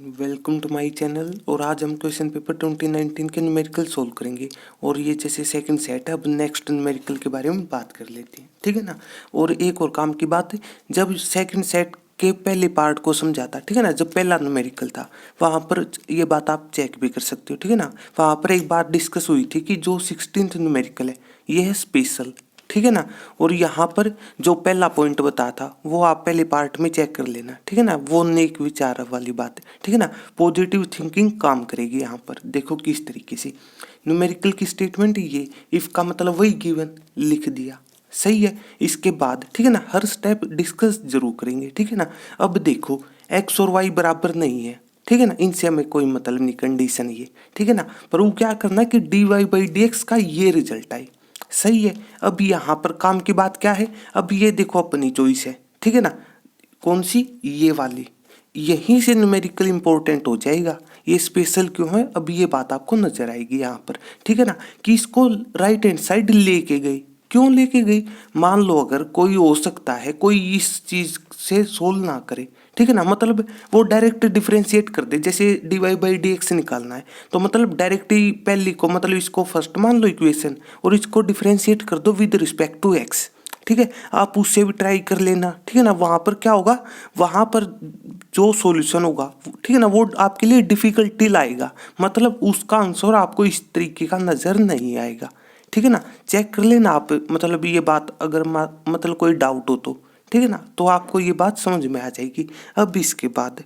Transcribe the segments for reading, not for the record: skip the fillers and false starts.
Welcome to my channel. और आज हम क्वेश्चन पेपर 2019 के न्यूमेरिकल सोल्व करेंगे। और ये जैसे सेकंड सेट है, अब नेक्स्ट न्यूमेरिकल के बारे में बात कर लेते हैं, ठीक है ना। और एक और काम की बात है, जब सेकंड सेट के पहले पार्ट को समझा था, ठीक है ना, जब पहला न्यूमेरिकल था वहाँ पर ये बात आप चेक भी कर सकते हो, ठीक है ना। वहाँ पर एक बात डिस्कस हुई थी कि जो 16th न्यूमेरिकल है ये है स्पेशल, ठीक है ना। और यहाँ पर जो पहला पॉइंट बताया था वो आप पहले पार्ट में चेक कर लेना, ठीक है ना। वो नेक विचार वाली बात है, ठीक है ना। पॉजिटिव थिंकिंग काम करेगी यहाँ पर। देखो किस तरीके से न्यूमेरिकल की स्टेटमेंट ये इफ का मतलब वही गिवन लिख दिया, सही है। इसके बाद ठीक है ना, हर स्टेप डिस्कस जरूर करेंगे, ठीक है ना। अब देखो एक्स और वाई बराबर नहीं है, ठीक है ना, इनसे हमें कोई मतलब नहीं, कंडीशन ये, ठीक है ना। पर वो क्या करना है कि D Y by D X का ये रिजल्ट आए, सही है। अब यहाँ पर काम की बात क्या है, अब ये देखो अपनी चॉइस है, ठीक है ना। कौन सी, ये वाली। यहीं से न्यूमेरिकल इंपॉर्टेंट हो जाएगा। ये स्पेशल क्यों है, अब ये बात आपको नजर आएगी यहाँ पर, ठीक है ना। कि इसको राइट हैंड साइड लेके गई, क्यों लेके गई। मान लो अगर कोई हो सकता है कोई इस चीज से सोल्व ना करे, ठीक है ना, मतलब वो डायरेक्ट डिफरेंशिएट कर दे। जैसे D Y by D X निकालना है तो मतलब डायरेक्ट ही पहली को, मतलब इसको फर्स्ट मान लो इक्वेशन और इसको डिफरेंशिएट कर दो विद रिस्पेक्ट टू एक्स, ठीक है। आप उससे भी ट्राई कर लेना, ठीक है ना। वहाँ पर क्या होगा, वहाँ पर जो सॉल्यूशन होगा, ठीक है ना, वो आपके लिए डिफिकल्टी लाएगा, मतलब उसका आंसर आपको इस तरीके का नजर नहीं आएगा, ठीक है ना। चेक कर लेना आप, मतलब ये बात अगर मतलब कोई डाउट हो तो, ठीक है ना, तो आपको ये बात समझ में आ जाएगी। अब इसके बाद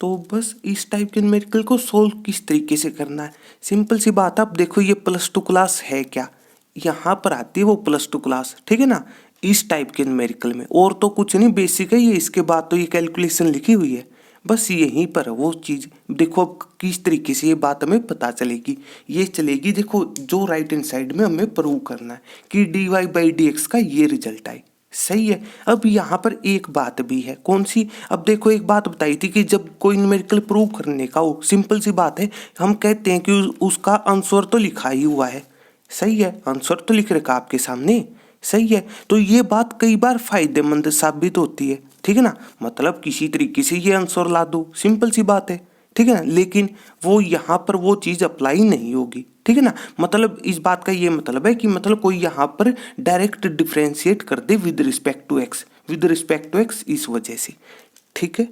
तो बस इस टाइप के न्यूमेरिकल को सोल्व किस तरीके से करना है, सिंपल सी बात। आप देखो ये +2 क्लास है क्या, यहाँ पर आती है वो +2 क्लास, ठीक है ना, इस टाइप के न्यूमेरिकल में। और तो कुछ नहीं, बेसिक है ये। इसके बाद तो ये कैलकुलेशन लिखी हुई है, बस यहीं पर वो चीज़ देखो। अब किस तरीके से ये बात हमें पता चलेगी, ये चलेगी देखो, जो राइट हैंड साइड में हमें प्रूव करना है कि D Y by D X का ये रिजल्ट आए, सही है। अब यहाँ पर एक बात भी है, कौन सी, अब देखो एक बात बताई थी कि जब कोई न्यूमेरिकल प्रूव करने का हो, सिंपल सी बात है, हम कहते हैं कि उसका आंसर तो लिखा ही हुआ है, सही है, आंसर तो लिख रखा आपके सामने, सही है। तो ये बात कई बार फायदेमंद साबित होती है, ठीक है ना। मतलब किसी तरीके से ये आंसर ला दो, सिंपल सी बात है, ठीक है ना। लेकिन वो यहाँ पर वो चीज़ अप्लाई नहीं होगी, ठीक है ना। मतलब इस बात का ये मतलब है कि मतलब कोई यहाँ पर डायरेक्ट डिफरेंशिएट कर दे with respect to x, with respect to x, इस वजह से, ठीक है।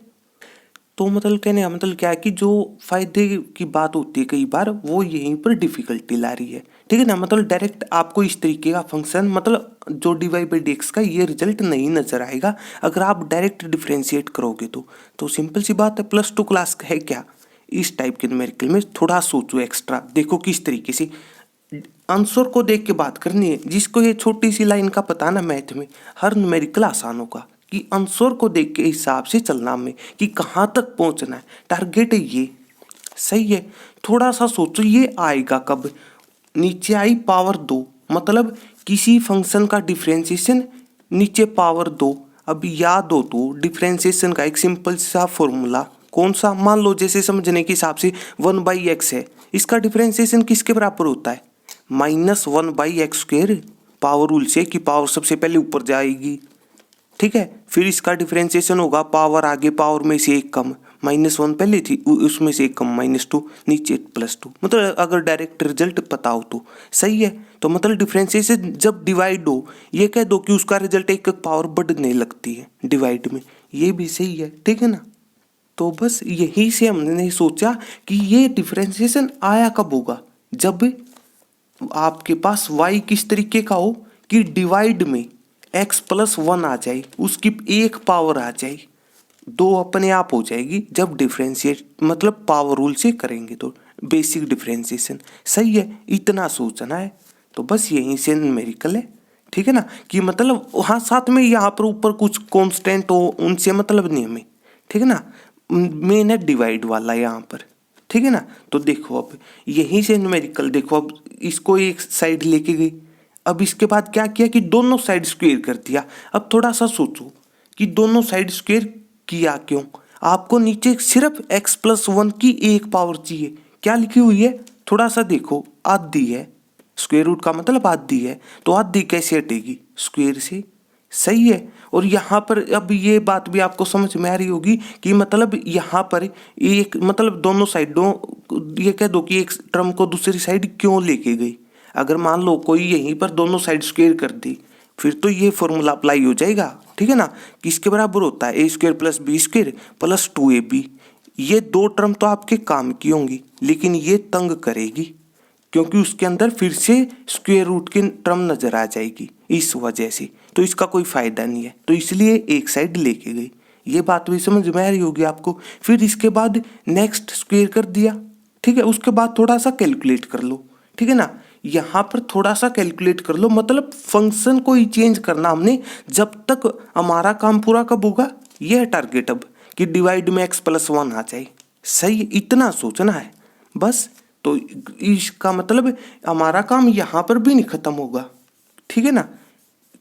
तो मतलब कहने का मतलब क्या है कि जो फायदे की बात होती है कई बार वो यहीं पर डिफिकल्टी ला रही है, ठीक है ना। मतलब डायरेक्ट आपको इस तरीके का फंक्शन, मतलब जो D Y by D X का ये रिजल्ट नहीं नजर आएगा अगर आप डायरेक्ट डिफरेंशिएट करोगे तो सिंपल सी बात है, +2 क्लास है क्या। इस टाइप के न्यूमेरिकल में थोड़ा सोचो एक्स्ट्रा, देखो किस तरीके से आंसर को देख के बात करनी है। जिसको ये छोटी सी लाइन का पता ना मैथ में, हर न्यूमेरिकल आसान होगा कि आंसर को देख के हिसाब से चलना में कि कहाँ तक पहुंचना है, टारगेट है ये, सही है। थोड़ा सा सोचो ये आएगा कब, नीचे आई पावर 2, मतलब किसी फंक्शन का डिफरेंशिएशन नीचे पावर 2। अब याद हो तो डिफरेंशिएशन का एक सिंपल सा फॉर्मूला, कौन सा, मान लो जैसे समझने के हिसाब से 1/x है, इसका डिफरेंशिएशन किसके बराबर होता है, -1/x², पावर रूल से कि पावर सबसे पहले ऊपर जाएगी, ठीक है। फिर इसका डिफरेंशिएशन होगा पावर आगे, पावर में से एक कम, -1 पहले थी उसमें से एक कम, -2 नीचे +2, मतलब अगर डायरेक्ट रिजल्ट पता हो तो, सही है। तो मतलब डिफरेंशिएशन जब डिवाइड हो, ये कह दो कि उसका रिजल्ट एक पावर बढ़ने लगती है डिवाइड में, ये भी सही है, ठीक है ना। तो बस यही से हमने सोचा कि ये डिफरेंशिएशन आया कब होगा, जब आपके पास y किस तरीके का हो कि डिवाइड में x+1 आ जाए, उसकी एक पावर आ जाए, 2 अपने आप हो जाएगी जब डिफरेंशिएट मतलब पावर रूल से करेंगे तो बेसिक डिफरेंशिएशन, सही है। इतना सोचना है, तो बस यहीं से न्यूमेरिकल है, ठीक है ना। कि मतलब हाँ साथ में यहाँ पर ऊपर कुछ कांस्टेंट हो उनसे मतलब नहीं हमें, ठीक है ना। मेन है डिवाइड वाला यहाँ पर, ठीक है ना। तो देखो अब यहीं से न्यूमेरिकल देखो, अब इसको एक साइड लेके गई, अब इसके बाद क्या किया कि दोनों साइड स्क्वायर कर दिया। अब थोड़ा सा सोचो कि दोनों साइड स्क्वायर किया क्यों, आपको नीचे सिर्फ x+1 की एक पावर चाहिए, क्या लिखी हुई है, थोड़ा सा देखो, आधी है, स्क्वायर रूट का मतलब आधी है, तो आधी कैसे हटेगी, स्क्वायर से, सही है। और यहाँ पर अब ये बात भी आपको समझ में आ रही होगी कि मतलब यहाँ पर एक मतलब दोनों साइडों, ये कह दो कि एक टर्म को दूसरी साइड क्यों लेके गई। अगर मान लो कोई यहीं पर दोनों साइड स्क्वायर कर दी, फिर तो ये फॉर्मूला अप्लाई हो जाएगा, ठीक है ना। किसके बराबर होता है, a² + b² + 2ab। ये दो टर्म तो आपके काम की होंगी, लेकिन ये तंग करेगी क्योंकि उसके अंदर फिर से स्क्वायर रूट की टर्म नजर आ जाएगी इस वजह से, तो इसका कोई फायदा नहीं है, तो इसलिए एक साइड लेके गई। ये बात भी समझ में आ रही होगी आपको। फिर इसके बाद नेक्स्ट स्क्वायर कर दिया, ठीक है। उसके बाद थोड़ा सा कैलकुलेट कर लो, ठीक है ना। यहाँ पर थोड़ा सा कैलकुलेट कर लो, मतलब फंक्शन को ही चेंज करना हमने, जब तक हमारा काम पूरा कब होगा, यह है टारगेट अब कि डिवाइड में x+1 आ जाए। सही, इतना सोचना है बस। तो इसका मतलब हमारा काम यहाँ पर भी नहीं खत्म होगा, ठीक है ना।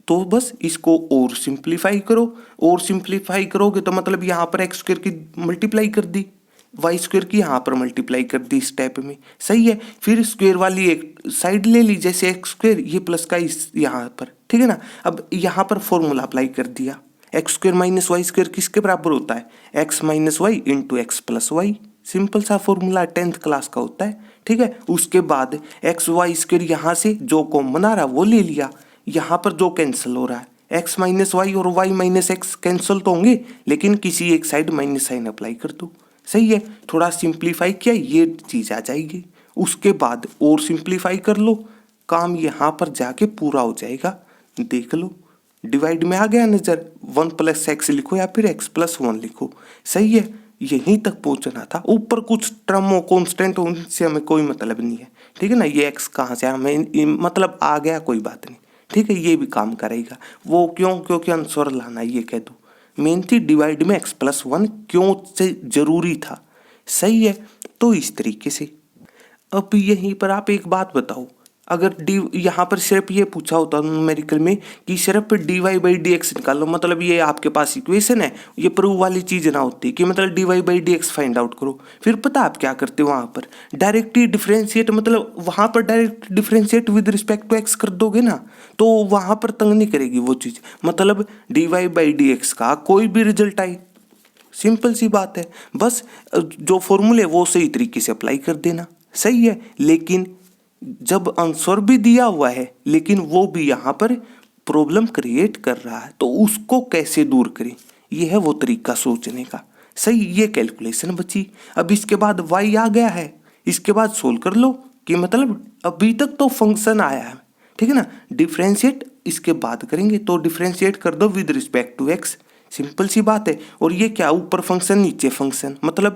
तो बस इसको और सिंप्लीफाई करो, और सिंप्लीफाई करोगे तो मतलब यहाँ पर x² की मल्टीप्लाई कर दी, y² की यहाँ पर मल्टीप्लाई कर दी स्टेप में। सही है। फिर स्क्वायर वाली एक साइड ले ली, जैसे x², ये प्लस का इस यहाँ पर, ठीक है ना। अब यहाँ पर फॉर्मूला अप्लाई कर दिया, x² - y² किसके बराबर होता है, x - y × x + y। Simple सा फॉर्मूला 10th क्लास का होता है, ठीक है। उसके बाद x y² यहाँ से जो कॉमन आ रहा है वो ले लिया, यहाँ पर जो कैंसिल हो रहा है x - y और y - x कैंसिल तो होंगे, लेकिन किसी एक साइड माइनस साइन अप्लाई कर दो। सही है। थोड़ा सिंप्लीफाई किया, ये चीज़ आ जाएगी। उसके बाद और सिंप्लीफाई कर लो, काम यहाँ पर जाके पूरा हो जाएगा। देख लो, डिवाइड में आ गया नजर, 1 + x लिखो या फिर x+1 लिखो। सही है, यहीं तक पहुंचना था। ऊपर कुछ टर्म हो, कॉन्स्टेंट हो, उनसे हमें कोई मतलब नहीं है, ठीक है ना। ये x कहाँ से हमें मतलब आ गया, कोई बात नहीं, ठीक है। ये भी काम करेगा वो, क्यों, क्योंकि आंसर लाना, ये कह दो। मेन थी डिवाइड में x+1 क्यों से जरूरी था। सही है। तो इस तरीके से अब यहीं पर आप एक बात बताओ, अगर डी यहाँ पर सिर्फ ये पूछा होता न्यूमेरिकल में कि सिर्फ dy/dx निकालो, मतलब ये आपके पास इक्वेशन है, ये प्रूव वाली चीज ना होती कि मतलब dy/dx फाइंड आउट करो, फिर पता आप क्या करते हो, वहां पर डायरेक्ट ही डिफरेंशिएट, मतलब वहां पर direct differentiate with respect to x कर दोगे ना, तो वहां पर तंग नहीं करेगी वो चीज। मतलब dy/dx का कोई भी रिजल्ट आए, सिंपल सी बात है, बस जो फॉर्मूले वो सही तरीके से अप्लाई कर देना। सही है। लेकिन जब आंसर भी दिया हुआ है, लेकिन वो भी यहाँ पर प्रॉब्लम क्रिएट कर रहा है, तो उसको कैसे दूर करें, ये है वो तरीका सोचने का। सही, ये कैलकुलेशन बची। अब इसके बाद y आ गया है, इसके बाद सोल्व कर लो कि मतलब अभी तक तो फंक्शन आया है, ठीक है ना। डिफरेंशिएट इसके बाद करेंगे, तो डिफरेंशिएट कर दो with respect to x, simple सी बात है। और ये क्या, ऊपर फंक्शन नीचे फंक्शन, मतलब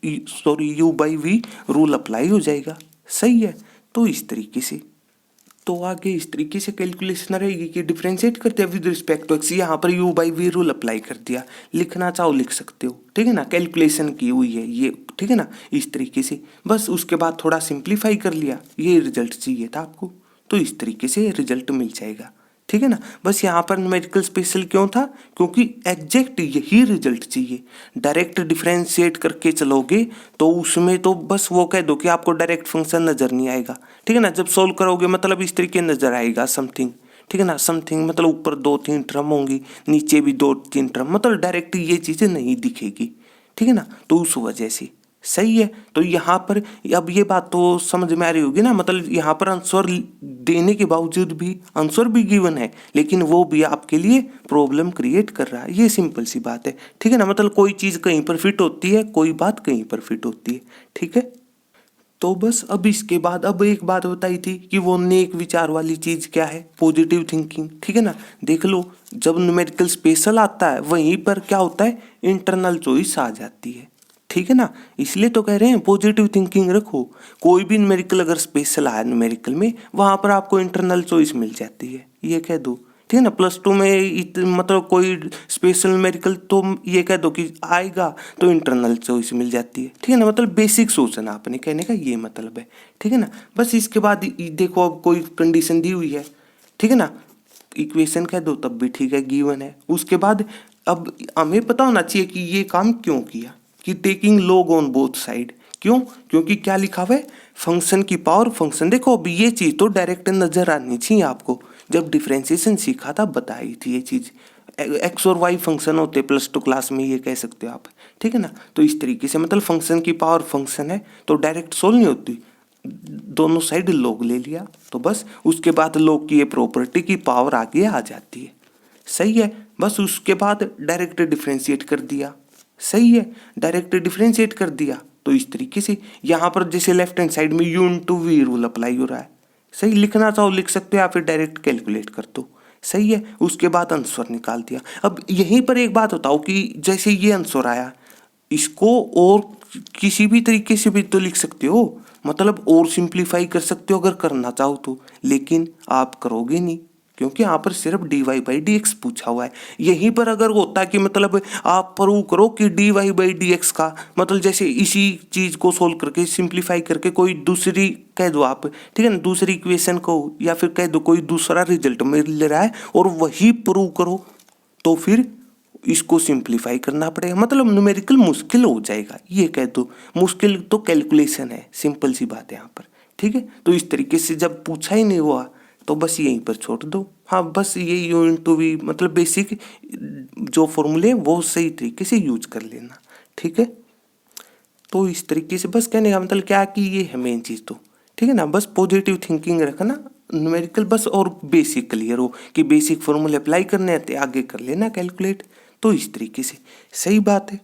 u/v रूल अप्लाई हो जाएगा। सही है। तो इस तरीके से, तो आगे इस तरीके से कैलकुलेशन रहेगी कि डिफरेंशिएट करते हैं विद रिस्पेक्ट टू x, यहाँ पर u/v रूल अप्लाई कर दिया, लिखना चाहो लिख सकते हो, ठीक है ना। कैलकुलेशन की हुई है ये, ठीक है ना, इस तरीके से। बस उसके बाद थोड़ा सिंप्लीफाई कर लिया, ये रिजल्ट चाहिए था आपको, तो इस तरीके से रिजल्ट मिल जाएगा, ठीक है ना। बस यहाँ पर न्यूमेरिकल स्पेशल क्यों था, क्योंकि एग्जैक्ट यही रिजल्ट चाहिए। डायरेक्ट डिफरेंशिएट करके चलोगे तो उसमें तो बस वो कह दो कि आपको डायरेक्ट फंक्शन नजर नहीं आएगा, ठीक है ना। जब सोल्व करोगे मतलब इस तरीके नजर आएगा समथिंग, ठीक है ना। समथिंग मतलब ऊपर 2-3 टर्म होंगी, नीचे भी 2-3 टर्म, मतलब डायरेक्ट ये चीजें नहीं दिखेगी, ठीक है ना। तो उस वजह से सही है। तो यहाँ पर अब ये बात तो समझ में आ रही होगी ना, मतलब यहाँ पर आंसर देने के बावजूद भी आंसर भी गिवन है, लेकिन वो भी आपके लिए प्रॉब्लम क्रिएट कर रहा है। ये सिंपल सी बात है, ठीक है ना। मतलब कोई चीज़ कहीं पर फिट होती है, कोई बात कहीं पर फिट होती है, ठीक है। तो बस अब इसके बाद अब एक बात बताई थी कि वो नेक विचार वाली चीज क्या है, पॉजिटिव थिंकिंग, ठीक है ना। देख लो, जब न्यूमेरिकल स्पेशल आता है वहीं पर क्या होता है, इंटरनल चॉइस आ जाती है, ठीक है ना। इसलिए तो कह रहे हैं पॉजिटिव थिंकिंग रखो। कोई भी न्यूमेरिकल अगर स्पेशल आया न्यूमेरिकल में, वहां पर आपको इंटरनल चॉइस मिल जाती है, ये कह दो, ठीक है ना। +2 में मतलब कोई स्पेशल न्यूमेरिकल तो ये कह दो कि आएगा तो इंटरनल चॉइस मिल जाती है, ठीक है ना। मतलब बेसिक सोचना अपने कहने का ये मतलब है, ठीक है ना। बस इसके बाद देखो, अब कोई कंडीशन दी हुई है, ठीक है ना, इक्वेशन कह दो तब भी ठीक है, गिवन है। उसके बाद अब हमें पता होना चाहिए कि ये काम क्यों किया, कि taking log on both side, क्यों, क्योंकि क्या लिखा हुआ है, फंक्शन की पावर फंक्शन। देखो अब ये चीज तो डायरेक्ट नजर आनी चाहिए आपको, जब डिफ्रेंसिएशन सीखा था बताई थी ये चीज़। एक्स और वाई फंक्शन होते +2 क्लास में, ये कह सकते हो आप, ठीक है ना। तो इस तरीके से मतलब फंक्शन की पावर फंक्शन है तो डायरेक्ट सोल्व नहीं होती, दोनों साइड log ले लिया तो बस उसके बाद log की ये प्रॉपर्टी की पावर आगे आ जाती है। सही है, बस उसके बाद डायरेक्ट डिफ्रेंशिएट कर दिया। सही है, डायरेक्ट डिफ्रेंशिएट कर दिया तो इस तरीके से यहाँ पर जैसे लेफ्ट हैंड साइड में u into V rule apply हो रहा है। सही, लिखना चाहो लिख सकते हो या फिर डायरेक्ट कैलकुलेट कर दो। सही है, उसके बाद आंसर निकाल दिया। अब यहीं पर एक बात बताओ कि जैसे ये आंसर आया, इसको और किसी भी तरीके से भी तो लिख सकते हो, मतलब और सिंप्लीफाई कर सकते हो अगर करना चाहो तो, लेकिन आप करोगे नहीं क्योंकि यहाँ पर सिर्फ dy/dx पूछा हुआ है। यहीं पर अगर होता कि मतलब आप प्रूव करो कि dy/dx का मतलब जैसे इसी चीज को सोल्व करके सिंप्लीफाई करके कोई दूसरी कह दो आप, ठीक है ना, दूसरी इक्वेशन को या फिर कह दो कोई दूसरा रिजल्ट मिल रहा है और वही प्रूव करो, तो फिर इसको सिंप्लीफाई करना पड़ेगा, मतलब न्यूमेरिकल मुश्किल हो जाएगा। ये कह दो मुश्किल तो कैलकुलेशन है, सिंपल सी बात है यहाँ पर, ठीक है। तो इस तरीके से जब पूछा ही नहीं हुआ तो बस यहीं पर छोड़ दो। हाँ, बस ये u इंटू वी मतलब बेसिक जो फॉर्मूले वो सही तरीके से यूज कर लेना, ठीक है। तो इस तरीके से बस कहने का मतलब क्या कि ये है मेन चीज़, तो ठीक है ना, बस पॉजिटिव थिंकिंग रखना, न्यूमेरिकल बस और बेसिक क्लियर हो कि बेसिक फॉर्मूले अप्लाई करने आते आगे कर लेना कैलकुलेट। तो इस तरीके से सही बात है।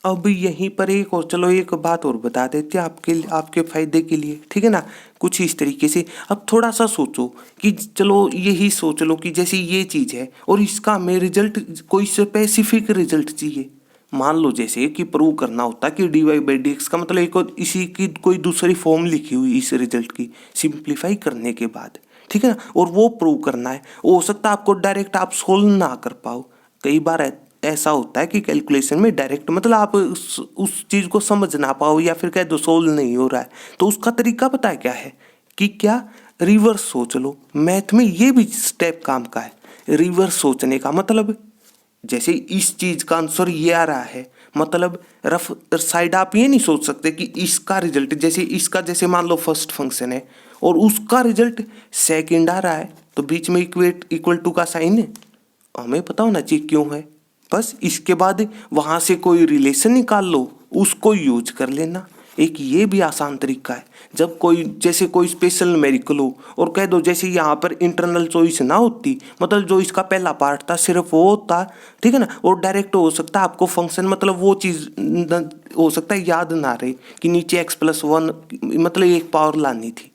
अब यहीं पर एक और चलो एक बात और बता देते हैं आपके फायदे के लिए, ठीक है ना, कुछ इस तरीके से। अब थोड़ा सा सोचो कि चलो यही सोच लो कि जैसे ये चीज़ है और इसका हमें रिजल्ट कोई स्पेसिफिक रिजल्ट चाहिए। मान लो जैसे कि प्रूव करना होता कि dy/dx का मतलब एक और इसी की कोई दूसरी फॉर्म लिखी हुई इस रिजल्ट की सिंप्लीफाई करने के बाद, ठीक है ना, और वो प्रूव करना है। हो सकता है आपको डायरेक्ट आप सोल्व ना कर पाओ, कई बार ऐसा होता है कि कैलकुलेशन में डायरेक्ट मतलब आप उस चीज़ को समझ ना पाओ या फिर कह दो सोल्व नहीं हो रहा है, तो उसका तरीका पता है क्या है कि क्या रिवर्स सोच लो। मैथ में ये भी स्टेप काम का है, रिवर्स सोचने का मतलब जैसे इस चीज का आंसर ये आ रहा है, मतलब रफ साइड आप ये नहीं सोच सकते कि इसका रिजल्ट जैसे इसका जैसे मान लो फर्स्ट फंक्शन है और उसका रिजल्ट सेकंड आ रहा है, तो बीच में इक्वल टू का साइन है, हमें पता होना चाहिए क्यों है। बस इसके बाद वहां से कोई रिलेशन निकाल लो, उसको यूज कर लेना। एक ये भी आसान तरीका है, जब कोई जैसे कोई स्पेशल न्यूमेरिकल हो और कह दो जैसे यहाँ पर इंटरनल चॉइस ना होती, मतलब जो इसका पहला पार्ट था सिर्फ वो होता, ठीक है ना, और डायरेक्ट हो सकता है आपको फंक्शन मतलब वो चीज़ हो सकता है याद ना रहे कि नीचे x+1 मतलब एक पावर लानी थी,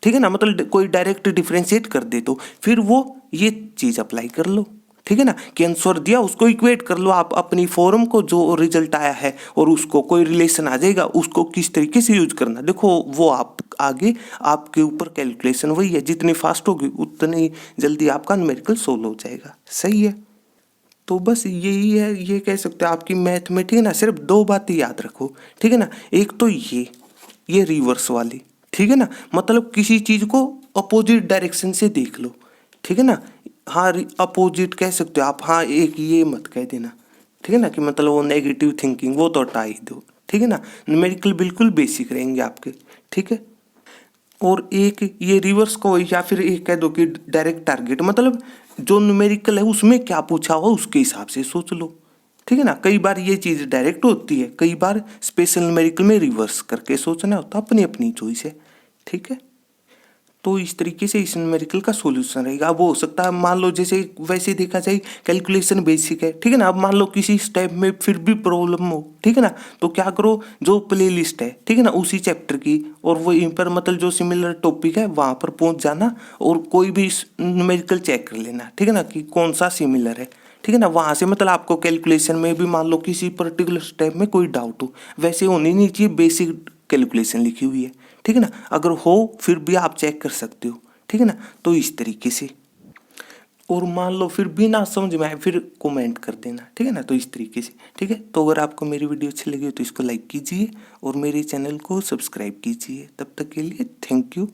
ठीक है ना, मतलब कोई डायरेक्ट डिफ्रेंशिएट कर दे तो फिर वो ये चीज़ अप्लाई कर लो, ठीक है ना, कि आंसर दिया उसको इक्वेट कर लो आप अपनी फॉर्म को जो रिजल्ट आया है और उसको कोई रिलेशन आ जाएगा, उसको किस तरीके से यूज करना देखो वो आप आगे आपके ऊपर कैलकुलेशन वही है, जितनी फास्ट होगी उतनी जल्दी आपका न्यूमेरिकल सोल्व हो जाएगा। सही है, तो बस यही है, ये कह सकते हो आपकी मैथ में, ठीक है ना, सिर्फ दो बातें याद रखो, ठीक है ना, एक तो ये रिवर्स वाली, ठीक है ना, मतलब किसी चीज को अपोजिट डायरेक्शन से देख लो, ठीक है ना। हाँ, अपोजिट कह सकते हो आप, हाँ एक ये मत कह देना, ठीक है ना, कि मतलब वो नेगेटिव थिंकिंग वो तो हटा ही दो, ठीक है ना, न्यूमेरिकल बिल्कुल बेसिक रहेंगे आपके, ठीक है। और एक ये रिवर्स को या फिर एक कह दो कि डायरेक्ट टारगेट, मतलब जो न्यूमेरिकल है उसमें क्या पूछा हुआ उसके हिसाब से सोच लो, ठीक है ना। कई बार ये चीज़ डायरेक्ट होती है, कई बार स्पेशल न्यूमेरिकल में रिवर्स करके सोचना होता, अपनी अपनी चॉइस है, ठीक है। तो इस तरीके से इस न्यूमेरिकल का सॉल्यूशन रहेगा। अब हो सकता है मान लो जैसे वैसे देखा जाए कैलकुलेशन बेसिक है, ठीक है ना, अब मान लो किसी स्टेप में फिर भी प्रॉब्लम हो, ठीक है ना, तो क्या करो जो प्ले लिस्ट है, ठीक है ना, उसी चैप्टर की और वहीं पर मतलब जो सिमिलर टॉपिक है वहाँ पर पहुँच जाना और कोई भी न्यूमेरिकल चेक कर लेना, ठीक है ना, कि कौन सा सिमिलर है, ठीक है ना। वहाँ से मतलब आपको कैलकुलेशन में भी मान लो किसी पर्टिकुलर स्टेप में कोई डाउट हो, वैसे होनी नहीं चाहिए, बेसिक कैलकुलेशन लिखी हुई है, ठीक है ना, अगर हो फिर भी आप चेक कर सकते हो, ठीक है ना। तो इस तरीके से, और मान लो फिर भी ना समझ में आए फिर कमेंट कर देना, ठीक है ना। तो इस तरीके से, ठीक है। तो अगर आपको मेरी वीडियो अच्छी लगी हो तो इसको लाइक कीजिए और मेरे चैनल को सब्सक्राइब कीजिए। तब तक के लिए थैंक यू।